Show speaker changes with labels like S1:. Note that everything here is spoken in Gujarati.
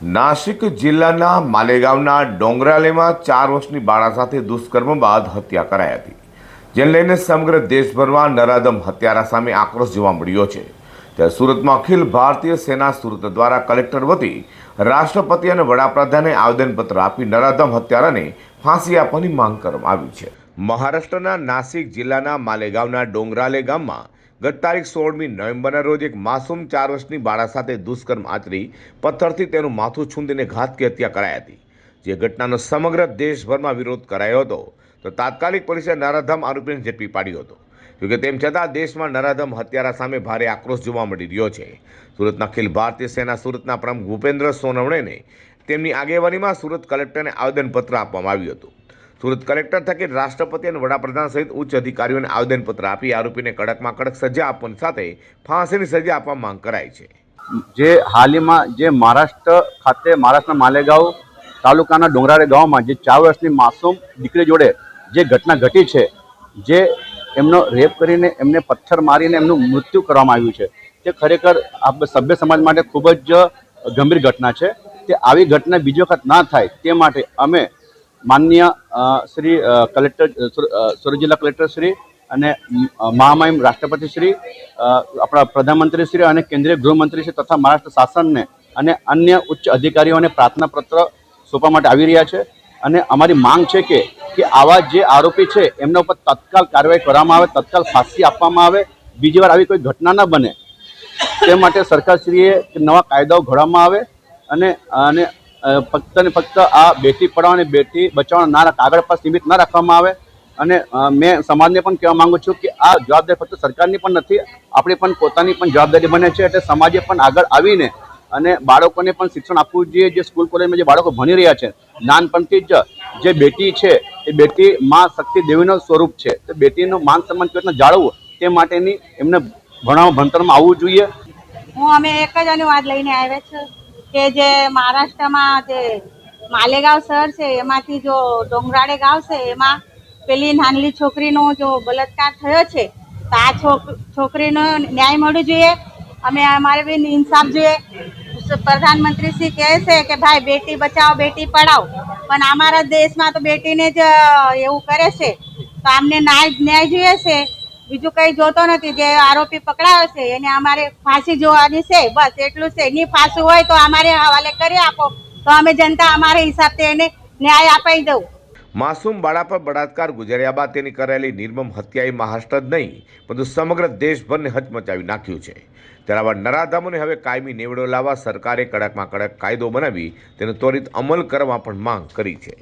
S1: નાસિક જિલ્લાના માલેગાંવના ડોંગરાલેમાં 4 વર્ષની બાળા સાથે દુષ્કર્મ બાદ હત્યા કરાઈ હતી, જેને લઈને સમગ્ર દેશભરમાં નરાધમ હત્યારા સામે આક્રોશ જોવા મળ્યો છે। ત્યારે સુરતમાં અખિલ ભારતીય સેના સુરત દ્વારા કલેક્ટર વતી રાષ્ટ્રપતિ અને વડાપ્રધાને આવેદનપત્ર આપી નરાધમ હત્યારાને ફાંસી આપવાની માંગ કરવામાં આવી છે। મહારાષ્ટ્રના નાસિક જિલ્લાના માલેગાંવના ડોંગરાલે ગામમાં ગત તારીખ 16મી નવેમ્બરના રોજ એક માસૂમ 4 વર્ષની બાળા સાથે દુષ્કર્મ આચરી પથ્થરથી તેનું માથું છૂંદીને ઘાતકી હત્યા કરાઈ હતી। જે ઘટનાનો સમગ્ર દેશભરમાં વિરોધ કરાયો હતો, તો તાત્કાલિક પોલીસે નરાધમ આરોપીને ઝડપી પાડ્યો હતો। જોકે તેમ છતાં દેશમાં નરાધમ હત્યારા સામે ભારે આક્રોશ જોવા મળી રહ્યો છે। સુરતના અખિલ ભારતીય સેના સુરતના પ્રમુખ ભૂપેન્દ્ર સોનવણેને તેમની આગેવાનીમાં સુરત કલેક્ટરને આવેદનપત્ર આપવામાં આવ્યું હતું। સુરત કલેક્ટર થકી રાષ્ટ્રપતિ અને વડાપ્રધાન સહિત ઉચ્ચ અધિકારીઓને આવેદનપત્ર આપી આરોપીને કડકમાં કડક સજા આપવાની સાથે ફાંસીની સજા આપવા માંગ કરાઈ છે।
S2: જે હાલમાં જે મહારાષ્ટ્રના માલેગાંવ તાલુકાના ડોંગરાળે ગામમાં જે 4 વર્ષની માસૂમ દીકરી જોડે જે ઘટના ઘટી છે, જે એમનો રેપ કરીને એમને પથ્થર મારીને એમનું મૃત્યુ કરવામાં આવ્યું છે, તે ખરેખર સભ્ય સમાજ માટે ખૂબ જ ગંભીર ઘટના છે। તે આવી ઘટના બીજી વખત ના થાય તે માટે અમે માનનીય શ્રી કલેક્ટર સુરત જિલ્લા કલેક્ટર શ્રી અને મહામહિમ રાષ્ટ્રપતિ શ્રી, આપણા પ્રધાનમંત્રી શ્રી અને કેન્દ્રીય ગૃહમંત્રી શ્રી તથા મહારાષ્ટ્ર શાસનને અને અન્ય ઉચ્ચ અધિકારીઓને પ્રાર્થના પત્ર સોંપવા માટે આવી રહ્યા છે। અને અમારી માંગ છે કે આવા જે આરોપી છે એમના ઉપર તત્કાલ કાર્યવાહી કરવામાં આવે, તત્કાલ ફાંસી આપવામાં આવે, બીજી વાર આવી કોઈ ઘટના ન બને તે માટે સરકારશ્રીએ નવા કાયદાઓ ઘડવામાં આવે અને ફક્ત ને ફક્ત આ બેટી પઢાઓ અને બેટી બચાવવાના નારા કાગળ પર સીમિત ન રાખવામાં આવે। અને મેં સમાજને પણ કહેવા માંગુ છું કે આ જવાબદારી ફક્ત સરકારની પણ નથી, આપણી પણ પોતાની પણ જવાબદારી બને છે। એટલે સમાજે પણ આગળ આવીને અને બાળકોને પણ શિક્ષણ આપવું જોઈએ। જે સ્કૂલ કોલેજમાં જે બાળકો ભણી રહ્યા છે, નાનપણથી જ જે બેટી છે એ બેટી માં શક્તિ દેવીનું સ્વરૂપ છે, તો બેટીનું માન સન્માન કેવી રીતના જાળવવું તે માટેની એમને ભણતરમાં આવવું જોઈએ।
S3: હું અમે એક જ અનુવાદ લઈને આવ્યા છે કે જે મહારાષ્ટ્રમાં જે માલેગાંવ શહેર છે એમાંથી જો ડોંગરાળે ગાંવ છે એમાં પેલી નાનલી છોકરીનો જો બલાત્કાર થયો છે, તો આ છોકરીનો ન્યાય મળવો જોઈએ। અમે અમારે બી ઇન્સાફ જોઈએ। પ્રધાનમંત્રી શ્રી કહે છે કે ભાઈ બેટી બચાવો બેટી પઢાઓ, પણ અમારા દેશમાં તો બેટીને જ એવું કરે છે, તો અમને ન્યાય જોઈએ છે, બીજું કંઈ જોતો નથી। જે આરોપી પકડાયો છે એને અમારે ફાંસી જોવાની છે, બસ એટલું છે। એની ફાંસી હોય તો અમારે હવાલે કરી આપો, તો અમે જનતા અમારા હિસાબથી એને ન્યાય અપાઈ દઉં।
S1: માસૂમ બાળા પર બળાત્કાર ગુજર્યા બાદ તેની કરેલી નિર્મમ હત્યાએ મહારાષ્ટ્ર જ નહીં પરંતુ સમગ્ર દેશભરને હચમચાવી નાખ્યું છે। ત્યારે આવા નરાધમોને હવે કાયમી નેવડો લાવવા સરકારે કડકમાં કડક કાયદો બનાવી તેનો ત્વરિત અમલ કરવા પણ માંગ કરી છે।